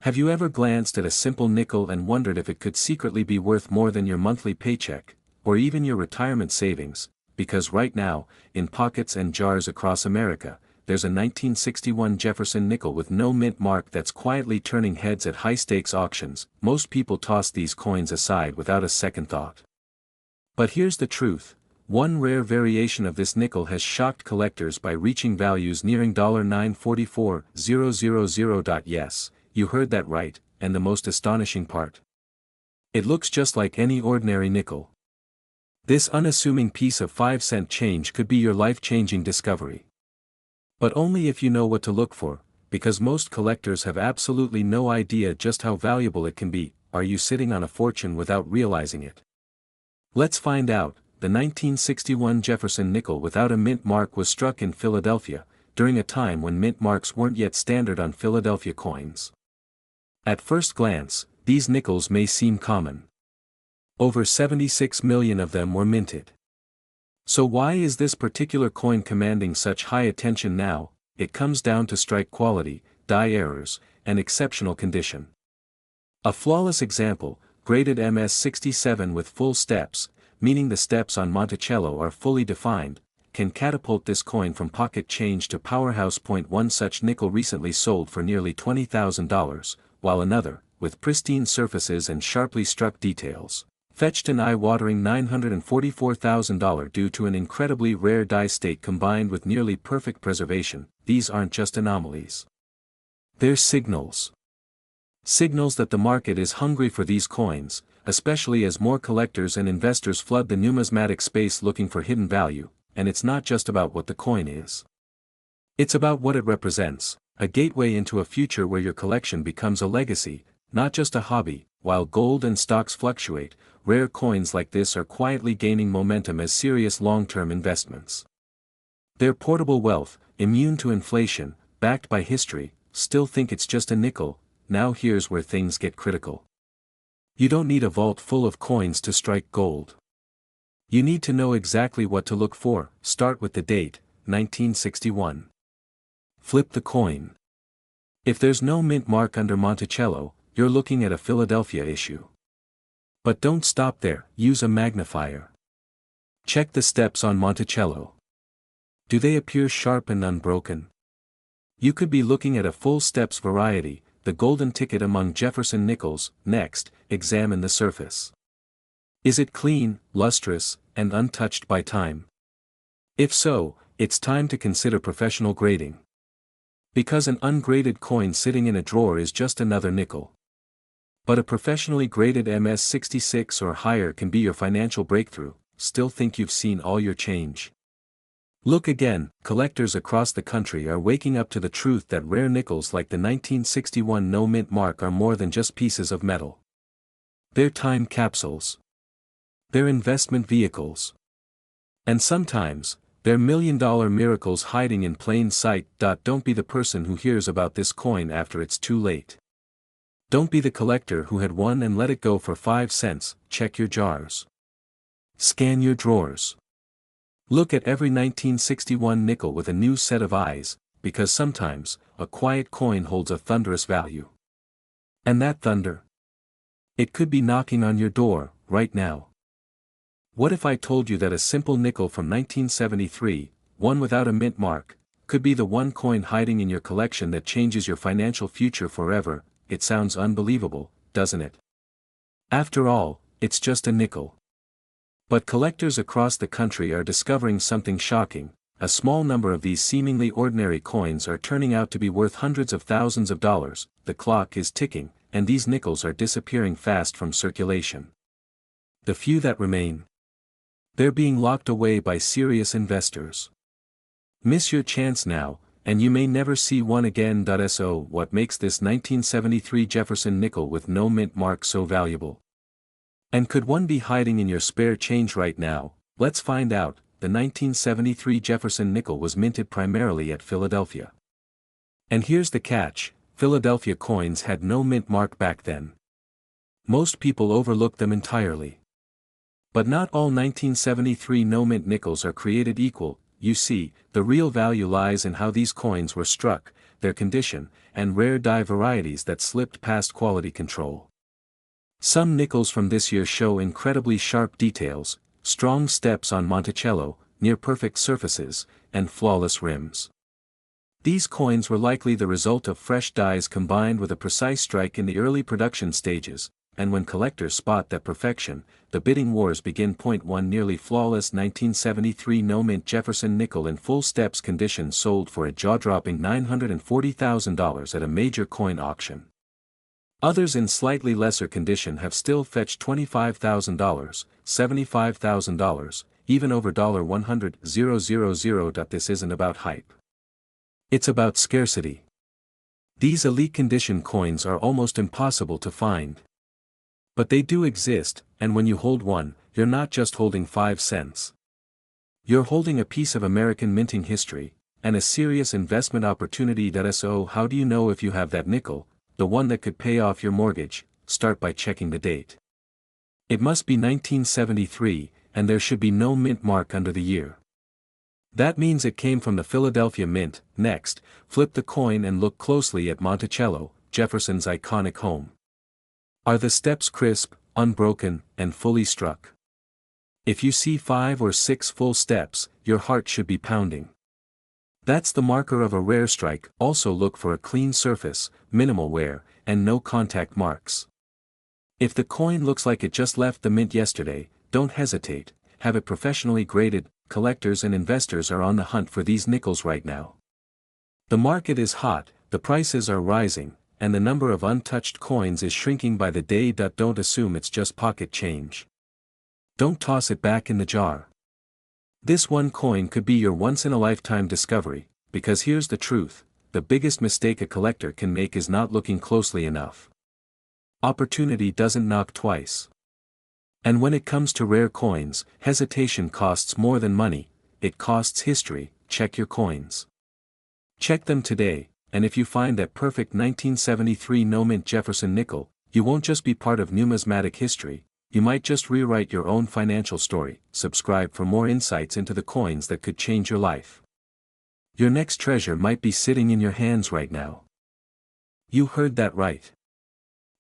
Have you ever glanced at a simple nickel and wondered if it could secretly be worth more than your monthly paycheck, or even your retirement savings? Because right now, in pockets and jars across America, there's a 1961 Jefferson nickel with no mint mark that's quietly turning heads at high-stakes auctions. Most people toss these coins aside without a second thought. But here's the truth. One rare variation of this nickel has shocked collectors by reaching values nearing $944,000. Yes, you heard that right, and the most astonishing part. It looks just like any ordinary nickel. This unassuming piece of 5-cent change could be your life-changing discovery. But only if you know what to look for, because most collectors have absolutely no idea just how valuable it can be. Are you sitting on a fortune without realizing it? Let's find out. The 1961 Jefferson nickel without a mint mark was struck in Philadelphia, during a time when mint marks weren't yet standard on Philadelphia coins. At first glance, these nickels may seem common. Over 76 million of them were minted. So why is this particular coin commanding such high attention now? It comes down to strike quality, die errors, and exceptional condition. A flawless example, graded MS-67 with full steps, meaning the steps on Monticello are fully defined, can catapult this coin from pocket change to powerhouse. One such nickel recently sold for nearly $20,000, while another, with pristine surfaces and sharply struck details, fetched an eye-watering $944,000 due to an incredibly rare die state combined with nearly perfect preservation. These aren't just anomalies. They're signals. Signals that the market is hungry for these coins, especially as more collectors and investors flood the numismatic space looking for hidden value. And it's not just about what the coin is. It's about what it represents, a gateway into a future where your collection becomes a legacy, not just a hobby. While gold and stocks fluctuate, rare coins like this are quietly gaining momentum as serious long-term investments. They're portable wealth, immune to inflation, backed by history. Still think it's just a nickel? Now here's where things get critical. You don't need a vault full of coins to strike gold. You need to know exactly what to look for. Start with the date, 1961. Flip the coin. If there's no mint mark under Monticello, you're looking at a Philadelphia issue. But don't stop there, use a magnifier. Check the steps on Monticello. Do they appear sharp and unbroken? You could be looking at a full steps variety, the golden ticket among Jefferson nickels. Next, examine the surface. Is it clean, lustrous, and untouched by time? If so, it's time to consider professional grading. Because an ungraded coin sitting in a drawer is just another nickel. But a professionally graded MS-66 or higher can be your financial breakthrough. Still think you've seen all your change? Look again. Collectors across the country are waking up to the truth that rare nickels like the 1961 no mint mark are more than just pieces of metal. They're time capsules. They're investment vehicles. And sometimes, they're million-dollar miracles hiding in plain sight. Don't be the person who hears about this coin after it's too late. Don't be the collector who had one and let it go for 5 cents. Check your jars. Scan your drawers. Look at every 1961 nickel with a new set of eyes, because sometimes, a quiet coin holds a thunderous value. And that thunder? It could be knocking on your door, right now. What if I told you that a simple nickel from 1973, one without a mint mark, could be the one coin hiding in your collection that changes your financial future forever? It sounds unbelievable, doesn't it? After all, it's just a nickel. But collectors across the country are discovering something shocking. A small number of these seemingly ordinary coins are turning out to be worth hundreds of thousands of dollars. The clock is ticking, and these nickels are disappearing fast from circulation. The few that remain, they're being locked away by serious investors. Miss your chance now, and you may never see one again. So what makes this 1973 Jefferson nickel with no mint mark so valuable? And could one be hiding in your spare change right now? Let's find out. The 1973 Jefferson nickel was minted primarily at Philadelphia. And here's the catch: Philadelphia coins had no mint mark back then. Most people overlook them entirely. But not all 1973 no mint nickels are created equal. You see, the real value lies in how these coins were struck, their condition, and rare die varieties that slipped past quality control. Some nickels from this year show incredibly sharp details, strong steps on Monticello, near-perfect surfaces, and flawless rims. These coins were likely the result of fresh dies combined with a precise strike in the early production stages, and when collectors spot that perfection, the bidding wars begin. 1 Nearly flawless 1973 no-mint Jefferson nickel in full steps condition sold for a jaw-dropping $940,000 at a major coin auction. Others in slightly lesser condition have still fetched $25,000, $75,000, even over $100,000. This isn't about hype. It's about scarcity. These elite condition coins are almost impossible to find. But they do exist, and when you hold one, you're not just holding 5 cents. You're holding a piece of American minting history, and a serious investment opportunity. So how do you know if you have that nickel, the one that could pay off your mortgage? Start by checking the date. It must be 1973, and there should be no mint mark under the year. That means it came from the Philadelphia Mint. Next, flip the coin and look closely at Monticello, Jefferson's iconic home. Are the steps crisp, unbroken, and fully struck? If you see 5 or 6 full steps, your heart should be pounding. That's the marker of a rare strike. Also look for a clean surface, minimal wear, and no contact marks. If the coin looks like it just left the mint yesterday, don't hesitate, have it professionally graded. Collectors and investors are on the hunt for these nickels right now. The market is hot, the prices are rising, and the number of untouched coins is shrinking by the day. Don't assume it's just pocket change. Don't toss it back in the jar. This one coin could be your once-in-a-lifetime discovery, because here's the truth, the biggest mistake a collector can make is not looking closely enough. Opportunity doesn't knock twice. And when it comes to rare coins, hesitation costs more than money, it costs history. Check your coins. Check them today, and if you find that perfect 1973 no-mint Jefferson nickel, you won't just be part of numismatic history, you might just rewrite your own financial story. Subscribe for more insights into the coins that could change your life. Your next treasure might be sitting in your hands right now. You heard that right.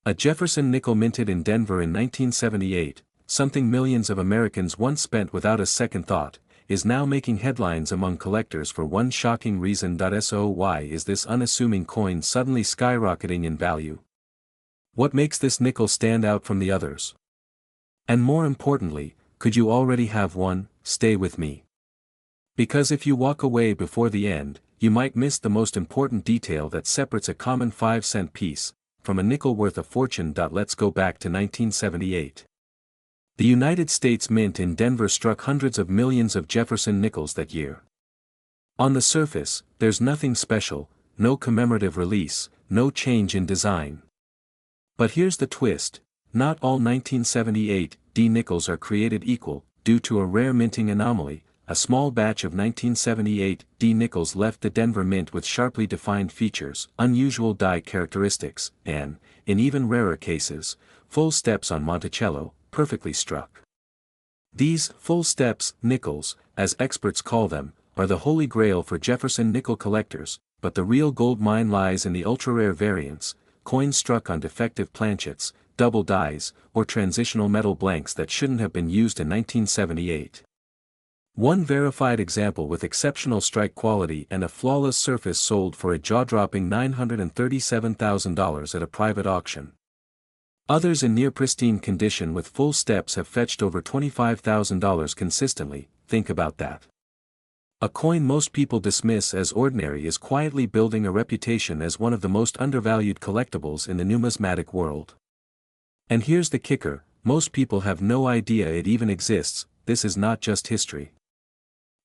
A Jefferson nickel minted in Denver in 1978, something millions of Americans once spent without a second thought, is now making headlines among collectors for one shocking reason. So why is this unassuming coin suddenly skyrocketing in value? What makes this nickel stand out from the others? And more importantly, could you already have one? Stay with me. Because if you walk away before the end, you might miss the most important detail that separates a common 5-cent piece from a nickel worth a fortune. Let's go back to 1978. The United States Mint in Denver struck hundreds of millions of Jefferson nickels that year. On the surface, there's nothing special, no commemorative release, no change in design. But here's the twist, not all 1978 D nickels are created equal. Due to a rare minting anomaly, a small batch of 1978 D nickels left the Denver Mint with sharply defined features, unusual die characteristics, and, in even rarer cases, full steps on Monticello, perfectly struck. These full steps nickels, as experts call them, are the holy grail for Jefferson nickel collectors, but the real gold mine lies in the ultra-rare variants, coins struck on defective planchets, double dies, or transitional metal blanks that shouldn't have been used in 1978. One verified example with exceptional strike quality and a flawless surface sold for a jaw-dropping $937,000 at a private auction. Others in near-pristine condition with full steps have fetched over $25,000 consistently. Think about that. A coin most people dismiss as ordinary is quietly building a reputation as one of the most undervalued collectibles in the numismatic world. And here's the kicker, most people have no idea it even exists. This is not just history.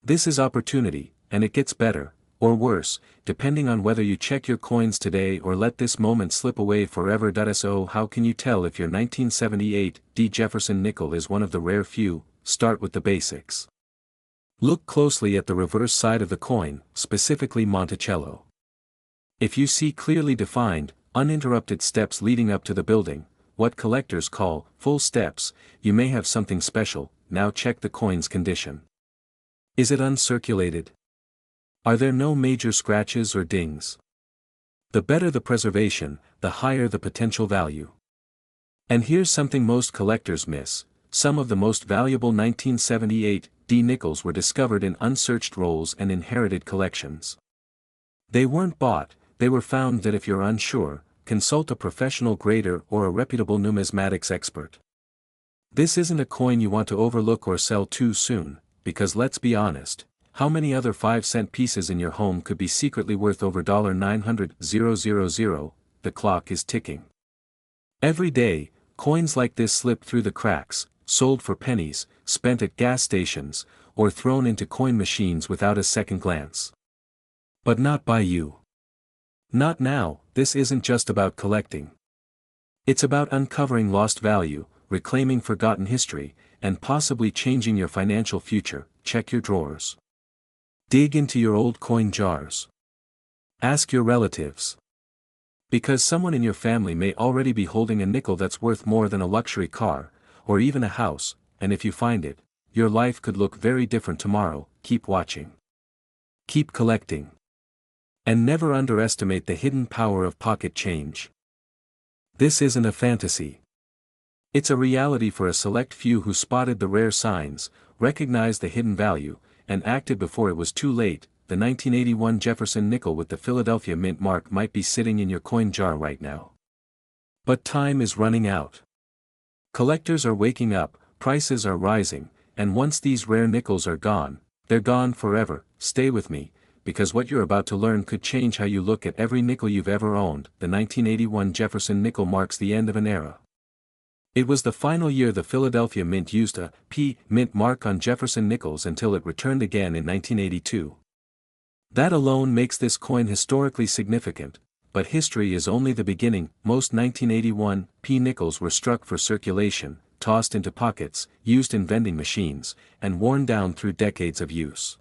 This is opportunity, and it gets better, or worse, depending on whether you check your coins today or let this moment slip away forever. So how can you tell if your 1978 D Jefferson nickel is one of the rare few? Start with the basics. Look closely at the reverse side of the coin, specifically Monticello. If you see clearly defined, uninterrupted steps leading up to the building, what collectors call full steps, you may have something special. Now check the coin's condition. Is it uncirculated? Are there no major scratches or dings? The better the preservation, the higher the potential value. And here's something most collectors miss: some of the most valuable 1978 D nickels were discovered in unsearched rolls and inherited collections. They weren't bought, they were found. That if you're unsure, consult a professional grader or a reputable numismatics expert. This isn't a coin you want to overlook or sell too soon, because let's be honest, how many other 5-cent pieces in your home could be secretly worth over $900,000? The clock is ticking. Every day, coins like this slip through the cracks, sold for pennies, spent at gas stations, or thrown into coin machines without a second glance. But not by you. Not now. This isn't just about collecting. It's about uncovering lost value, reclaiming forgotten history, and possibly changing your financial future. Check your drawers. Dig into your old coin jars. Ask your relatives. Because someone in your family may already be holding a nickel that's worth more than a luxury car, or even a house, and if you find it, your life could look very different tomorrow. Keep watching. Keep collecting. And never underestimate the hidden power of pocket change. This isn't a fantasy. It's a reality for a select few who spotted the rare signs, recognized the hidden value, and acted before it was too late. The 1981 Jefferson nickel with the Philadelphia Mint mark might be sitting in your coin jar right now. But time is running out. Collectors are waking up, prices are rising, and once these rare nickels are gone, they're gone forever. Stay with me, because what you're about to learn could change how you look at every nickel you've ever owned. The 1981 Jefferson nickel marks the end of an era. It was the final year the Philadelphia Mint used a P Mint mark on Jefferson nickels until it returned again in 1982. That alone makes this coin historically significant, but history is only the beginning. Most 1981 P nickels were struck for circulation, tossed into pockets, used in vending machines, and worn down through decades of use.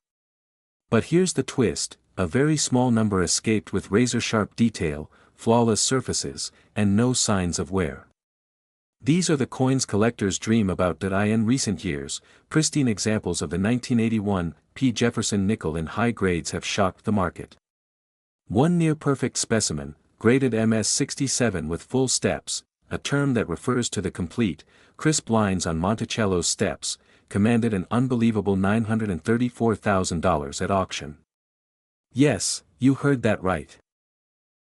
But here's the twist: a very small number escaped with razor-sharp detail, flawless surfaces, and no signs of wear. These are the coins collectors dream about. In recent years, pristine examples of the 1981 P. Jefferson nickel in high grades have shocked the market. One near-perfect specimen, graded MS-67 with full steps, a term that refers to the complete, crisp lines on Monticello's steps, commanded an unbelievable $934,000 at auction. Yes, you heard that right.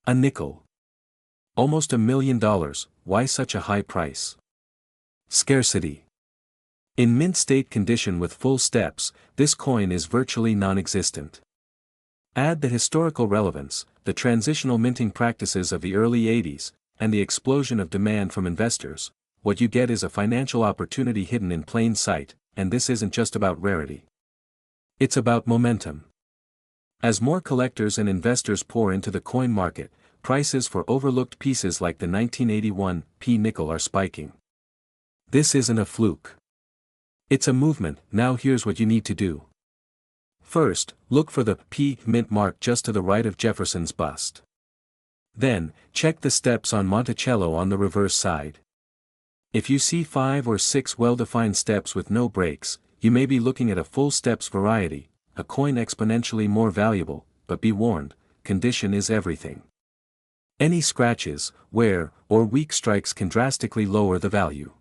A nickel. Almost $1 million. Why such a high price? Scarcity. In mint state condition with full steps, this coin is virtually non-existent. Add the historical relevance, the transitional minting practices of the early 80s, and the explosion of demand from investors. What you get is a financial opportunity hidden in plain sight, and this isn't just about rarity. It's about momentum. As more collectors and investors pour into the coin market, prices for overlooked pieces like the 1981 P nickel are spiking. This isn't a fluke. It's a movement. Now here's what you need to do. First, look for the P Mint mark just to the right of Jefferson's bust. Then, check the steps on Monticello on the reverse side. If you see 5 or 6 well-defined steps with no breaks, you may be looking at a full steps variety, a coin exponentially more valuable. But be warned, condition is everything. Any scratches, wear, or weak strikes can drastically lower the value.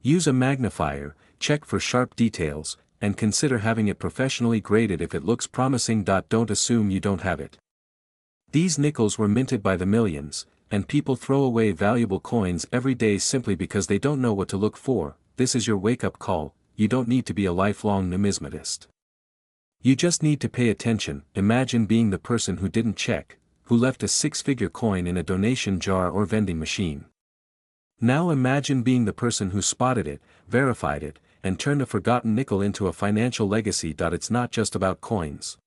Use a magnifier, check for sharp details, and consider having it professionally graded if it looks promising. Don't assume you don't have it. These nickels were minted by the millions, and people throw away valuable coins every day simply because they don't know what to look for. This is your wake-up call. You don't need to be a lifelong numismatist. You just need to pay attention. Imagine being the person who didn't check, who left a 6-figure coin in a donation jar or vending machine. Now imagine being the person who spotted it, verified it, and turned a forgotten nickel into a financial legacy. It's not just about coins.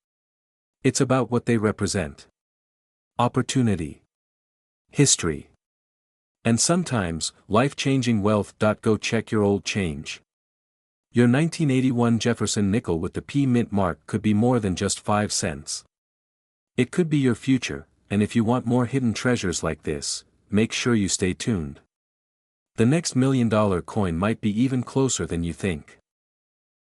It's about what they represent. Opportunity. History. And sometimes, life-changing wealth. Go check your old change. Your 1981 Jefferson nickel with the P Mint mark could be more than just 5 cents. It could be your future, and if you want more hidden treasures like this, make sure you stay tuned. The next $1 million coin might be even closer than you think.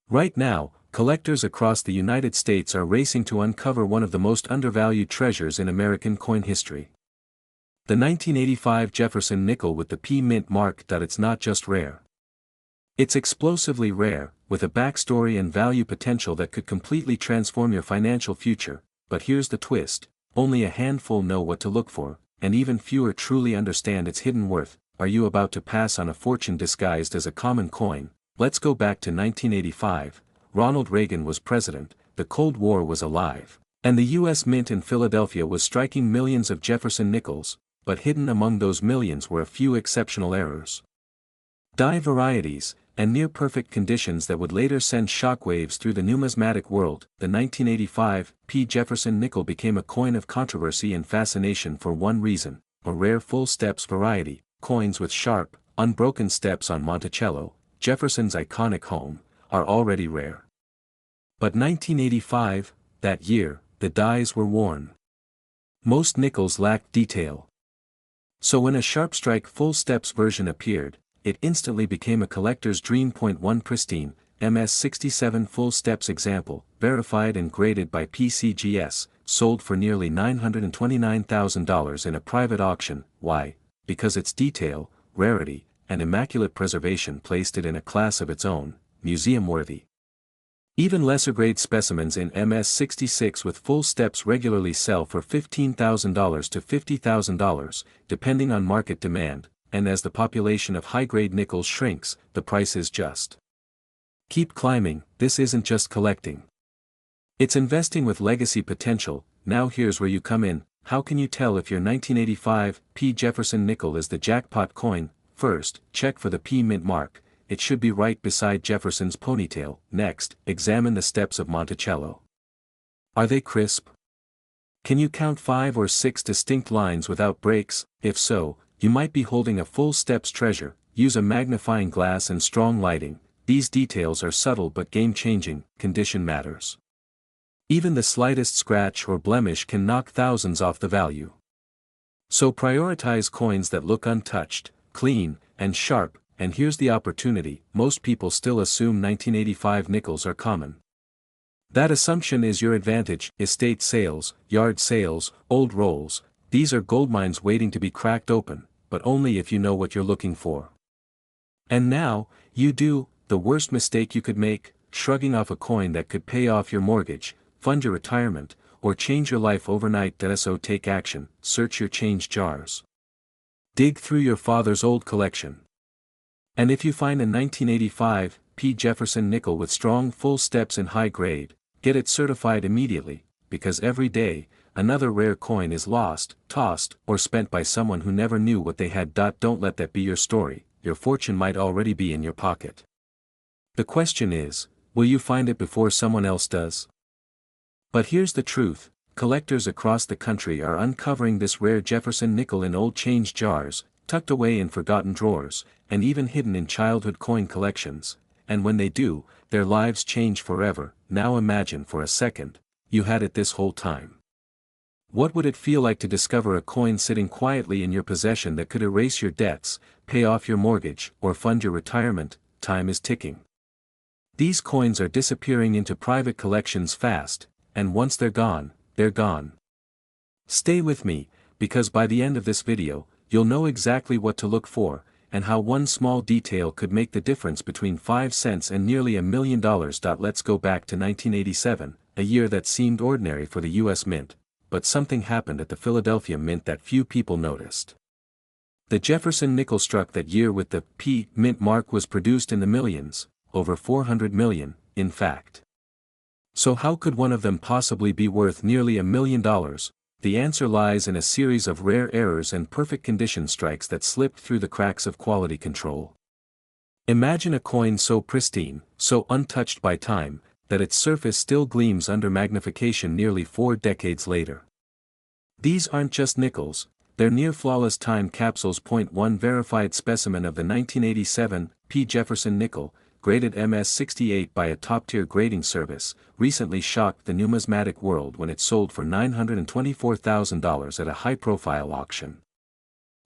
Right now, collectors across the United States are racing to uncover one of the most undervalued treasures in American coin history. The 1985 Jefferson nickel with the P mint mark. It's not just rare. It's explosively rare, with a backstory and value potential that could completely transform your financial future. But here's the twist: only a handful know what to look for, and even fewer truly understand its hidden worth. Are you about to pass on a fortune disguised as a common coin? Let's go back to 1985. Ronald Reagan was president, the Cold War was alive, and the U.S. Mint in Philadelphia was striking millions of Jefferson nickels, but hidden among those millions were a few exceptional errors. Die varieties, and near-perfect conditions that would later send shockwaves through the numismatic world. The 1985 P. Jefferson nickel became a coin of controversy and fascination for one reason: a rare full steps variety. Coins with sharp, unbroken steps on Monticello, Jefferson's iconic home, are already rare. But 1985, that year, the dies were worn. Most nickels lacked detail. So when a sharp strike full steps version appeared, it instantly became a collector's dream. One pristine, MS-67 full steps example, verified and graded by PCGS, sold for nearly $929,000 in a private auction. Why? Because its detail, rarity, and immaculate preservation placed it in a class of its own, museum-worthy. Even lesser-grade specimens in MS-66 with full steps regularly sell for $15,000 to $50,000, depending on market demand, and as the population of high-grade nickels shrinks, the prices just keep climbing. This isn't just collecting. It's investing with legacy potential. Now here's where you come in. How can you tell if your 1985 P. Jefferson nickel is the jackpot coin? First, check for the P mint mark. It should be right beside Jefferson's ponytail. Next, examine the steps of Monticello. Are they crisp? Can you count 5 or 6 distinct lines without breaks? If so, you might be holding a full steps treasure. Use a magnifying glass and strong lighting. These details are subtle but game-changing. Condition matters. Even the slightest scratch or blemish can knock thousands off the value. So prioritize coins that look untouched, clean, and sharp. And here's the opportunity: most people still assume 1985 nickels are common. That assumption is your advantage. Estate sales, yard sales, old rolls, these are goldmines waiting to be cracked open, but only if you know what you're looking for. And now, you do. The worst mistake you could make: shrugging off a coin that could pay off your mortgage, fund your retirement, or change your life overnight. So take action. Search your change jars. Dig through your father's old collection. And if you find a 1985 P. Jefferson nickel with strong full steps in high grade, get it certified immediately, because every day, another rare coin is lost, tossed, or spent by someone who never knew what they had. Don't let that be your story. Your fortune might already be in your pocket. The question is, will you find it before someone else does? But here's the truth: collectors across the country are uncovering this rare Jefferson nickel in old change jars, tucked away in forgotten drawers, and even hidden in childhood coin collections. And when they do, their lives change forever. Now imagine for a second, you had it this whole time. What would it feel like to discover a coin sitting quietly in your possession that could erase your debts, pay off your mortgage, or fund your retirement? Time is ticking. These coins are disappearing into private collections fast, and once they're gone, they're gone. Stay with me, because by the end of this video, you'll know exactly what to look for, and how one small detail could make the difference between 5 cents and nearly $1 million. Let's go back to 1987, a year that seemed ordinary for the U.S. Mint, but something happened at the Philadelphia Mint that few people noticed. The Jefferson nickel struck that year with the P. mint mark was produced in the millions, over 400 million, in fact. So how could one of them possibly be worth nearly $1 million? The answer lies in a series of rare errors and perfect condition strikes that slipped through the cracks of quality control. Imagine a coin so pristine, so untouched by time, that its surface still gleams under magnification nearly 4 decades later. These aren't just nickels, they're near-flawless time capsules. One verified specimen of the 1987 P. Jefferson nickel, graded MS-68 by a top-tier grading service, recently shocked the numismatic world when it sold for $924,000 at a high-profile auction.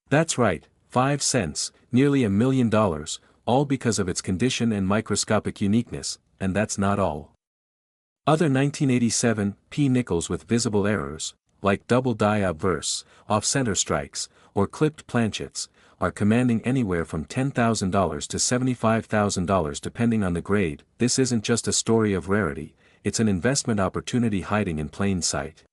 That's right, 5 cents, nearly $1 million, all because of its condition and microscopic uniqueness. And that's not all. Other 1987 P nickels with visible errors, like double die obverse, off-center strikes, or clipped planchets, are commanding anywhere from $10,000 to $75,000 depending on the grade. This isn't just a story of rarity, it's an investment opportunity hiding in plain sight.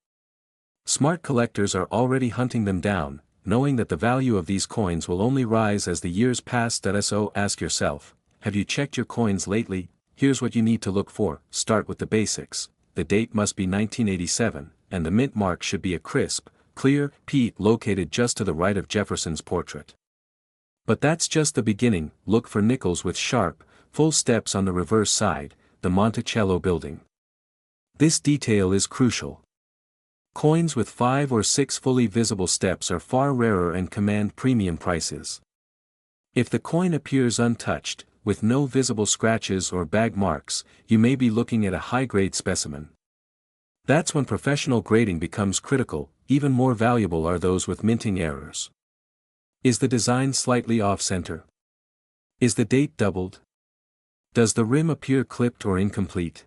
Smart collectors are already hunting them down, knowing that the value of these coins will only rise as the years pass. So ask yourself, have you checked your coins lately? Here's what you need to look for. Start with the basics. The date must be 1987, and the mint mark should be a crisp, clear P located just to the right of Jefferson's portrait. But that's just the beginning. Look for nickels with sharp, full steps on the reverse side, the Monticello building. This detail is crucial. Coins with 5 or 6 fully visible steps are far rarer and command premium prices. If the coin appears untouched, with no visible scratches or bag marks, you may be looking at a high-grade specimen. That's when professional grading becomes critical. Even more valuable are those with minting errors. Is the design slightly off-center? Is the date doubled? Does the rim appear clipped or incomplete?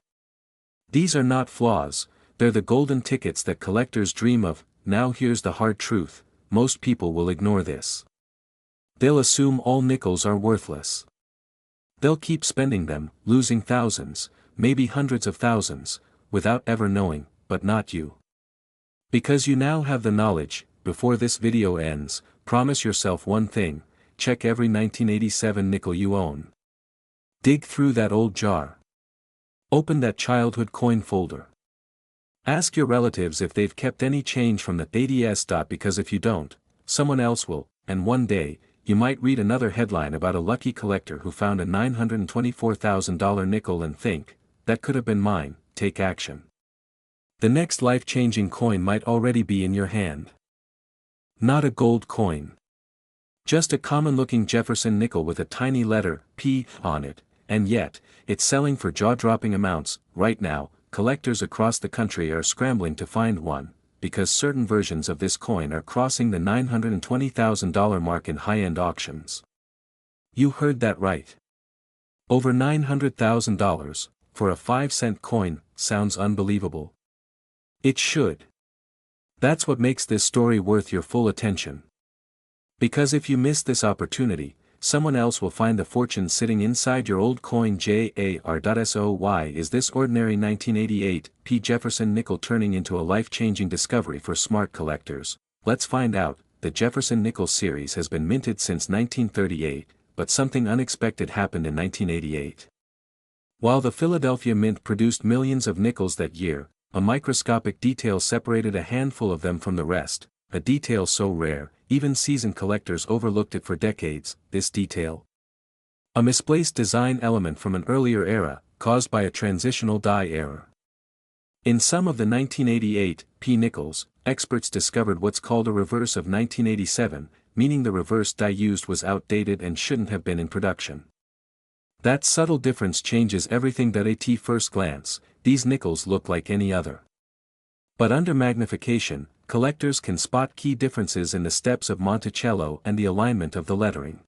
These are not flaws, they're the golden tickets that collectors dream of. Now here's the hard truth, most people will ignore this. They'll assume all nickels are worthless. They'll keep spending them, losing thousands, maybe hundreds of thousands, without ever knowing, but not you. Because you now have the knowledge, before this video ends, promise yourself one thing: check every 1987 nickel you own. Dig through that old jar. Open that childhood coin folder. Ask your relatives if they've kept any change from the 80s. Because if you don't, someone else will, and one day, you might read another headline about a lucky collector who found a $924,000 nickel and think, that could have been mine. Take action. The next life-changing coin might already be in your hand. Not a gold coin. Just a common-looking Jefferson nickel with a tiny letter P on it, and yet, it's selling for jaw-dropping amounts. Right now, collectors across the country are scrambling to find one, because certain versions of this coin are crossing the $920,000 mark in high-end auctions. You heard that right. Over $900,000, for a 5-cent coin. Sounds unbelievable. It should. That's what makes this story worth your full attention. Because if you miss this opportunity, someone else will find the fortune sitting inside your old coin. JAR.so why is this ordinary 1988 P Jefferson nickel turning into a life-changing discovery for smart collectors? Let's find out. The Jefferson nickel series has been minted since 1938, but something unexpected happened in 1988. While the Philadelphia Mint produced millions of nickels that year, a microscopic detail separated a handful of them from the rest, a detail so rare, even seasoned collectors overlooked it for decades. This detail? A misplaced design element from an earlier era, caused by a transitional die error. In some of the 1988 P nickels, experts discovered what's called a reverse of 1987, meaning the reverse die used was outdated and shouldn't have been in production. That subtle difference changes everything. At first glance, these nickels look like any other. But under magnification, collectors can spot key differences in the steps of Monticello and the alignment of the lettering.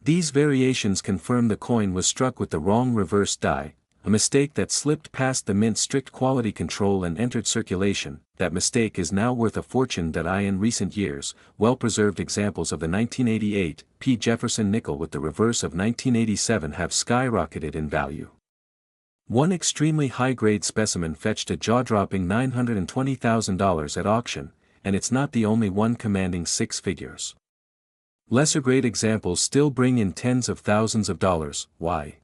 These variations confirm the coin was struck with the wrong reverse die, a mistake that slipped past the Mint's strict quality control and entered circulation. That mistake is now worth a fortune. In recent years, well-preserved examples of the 1988 P Jefferson nickel with the reverse of 1987 have skyrocketed in value. One extremely high-grade specimen fetched a jaw-dropping $920,000 at auction, and it's not the only one commanding 6 figures. Lesser-grade examples still bring in tens of thousands of dollars. Why?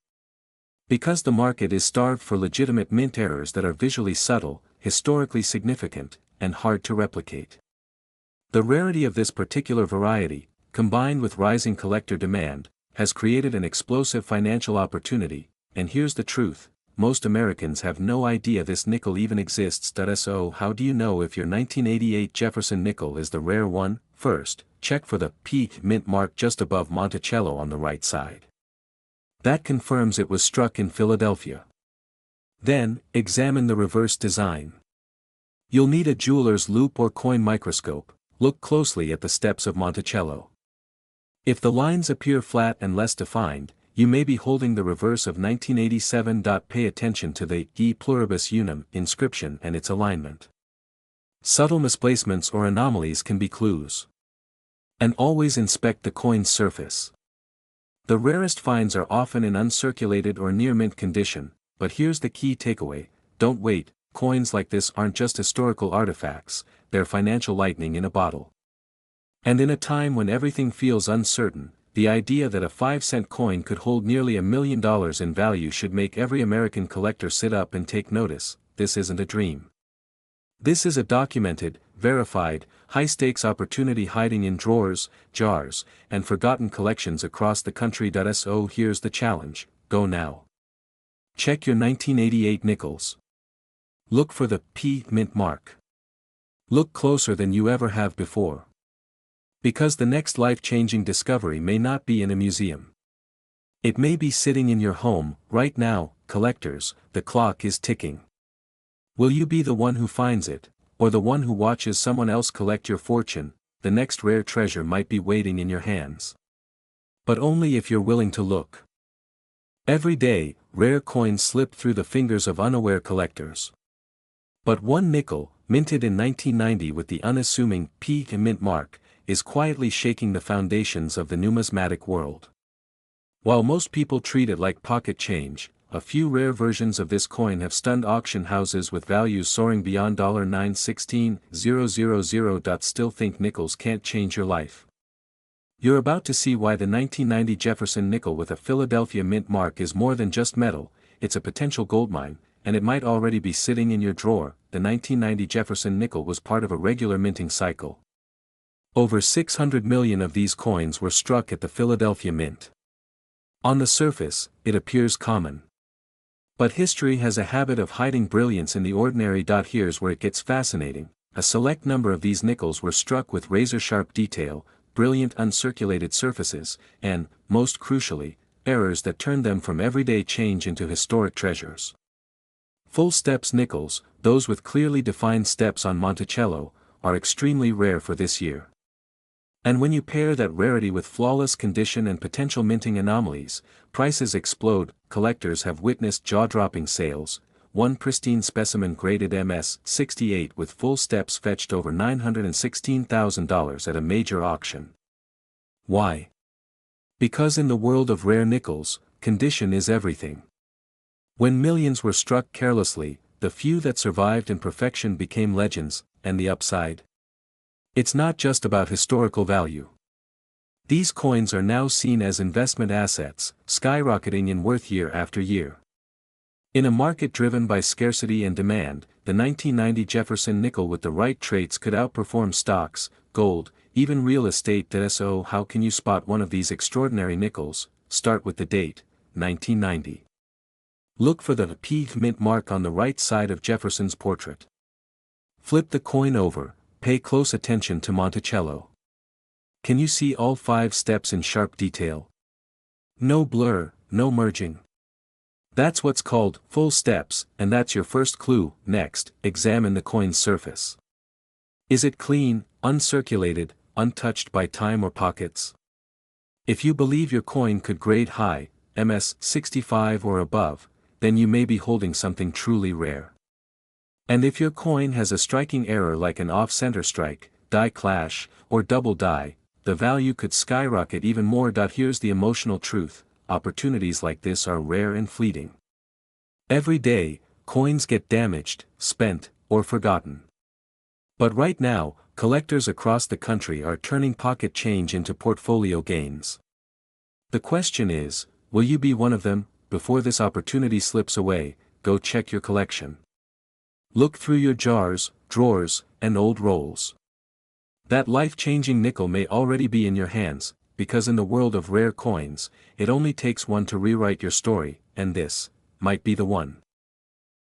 Because the market is starved for legitimate mint errors that are visually subtle, historically significant, and hard to replicate. The rarity of this particular variety, combined with rising collector demand, has created an explosive financial opportunity. And here's the truth: most Americans have no idea this nickel even exists. So how do you know if your 1988 Jefferson nickel is the rare one? First, check for the P mint mark just above Monticello on the right side. That confirms it was struck in Philadelphia. Then, examine the reverse design. You'll need a jeweler's loupe or coin microscope. Look closely at the steps of Monticello. If the lines appear flat and less defined, you may be holding the reverse of 1987. Pay attention to the E pluribus unum inscription and its alignment. Subtle misplacements or anomalies can be clues. And always inspect the coin's surface. The rarest finds are often in uncirculated or near mint condition, but here's the key takeaway: don't wait. Coins like this aren't just historical artifacts, they're financial lightning in a bottle. And in a time when everything feels uncertain, the idea that a 5-cent coin could hold nearly $1 million in value should make every American collector sit up and take notice. This isn't a dream. This is a documented, verified, high-stakes opportunity hiding in drawers, jars, and forgotten collections across the country. So here's the challenge: go now. Check your 1988 nickels. Look for the P mint mark. Look closer than you ever have before. Because the next life-changing discovery may not be in a museum. It may be sitting in your home, right now. Collectors, the clock is ticking. Will you be the one who finds it, or the one who watches someone else collect your fortune? The next rare treasure might be waiting in your hands. But only if you're willing to look. Every day, rare coins slip through the fingers of unaware collectors. But one nickel, minted in 1990 with the unassuming P mint mark, is quietly shaking the foundations of the numismatic world. While most people treat it like pocket change, a few rare versions of this coin have stunned auction houses with values soaring beyond $916,000. Still think nickels can't change your life? You're about to see why the 1990 Jefferson nickel with a Philadelphia mint mark is more than just metal. It's a potential goldmine, and it might already be sitting in your drawer. The 1990 Jefferson nickel was part of a regular minting cycle. Over 600 million of these coins were struck at the Philadelphia Mint. On the surface, it appears common. But history has a habit of hiding brilliance in the ordinary. Here's where it gets fascinating. A select number of these nickels were struck with razor-sharp detail, brilliant uncirculated surfaces, and, most crucially, errors that turned them from everyday change into historic treasures. Full steps nickels, those with clearly defined steps on Monticello, are extremely rare for this year. And when you pair that rarity with flawless condition and potential minting anomalies, prices explode. Collectors have witnessed jaw-dropping sales. One pristine specimen graded MS-68 with full steps fetched over $916,000 at a major auction. Why? Because in the world of rare nickels, condition is everything. When millions were struck carelessly, the few that survived in perfection became legends. And the upside? It's not just about historical value. These coins are now seen as investment assets, skyrocketing in worth year after year. In a market driven by scarcity and demand, the 1990 Jefferson nickel with the right traits could outperform stocks, gold, even real estate. So how can you spot one of these extraordinary nickels? Start with the date, 1990. Look for the P mint mark on the right side of Jefferson's portrait. Flip the coin over. Pay close attention to Monticello. Can you see all 5 steps in sharp detail? No blur, no merging. That's what's called full steps, and that's your first clue. Next, examine the coin's surface. Is it clean, uncirculated, untouched by time or pockets? If you believe your coin could grade high, MS-65 or above, then you may be holding something truly rare. And if your coin has a striking error like an off-center strike, die clash, or double die, the value could skyrocket even more. Here's the emotional truth: opportunities like this are rare and fleeting. Every day, coins get damaged, spent, or forgotten. But right now, collectors across the country are turning pocket change into portfolio gains. The question is, will you be one of them? Before this opportunity slips away, go check your collection. Look through your jars, drawers, and old rolls. That life-changing nickel may already be in your hands, because in the world of rare coins, it only takes one to rewrite your story, and this might be the one.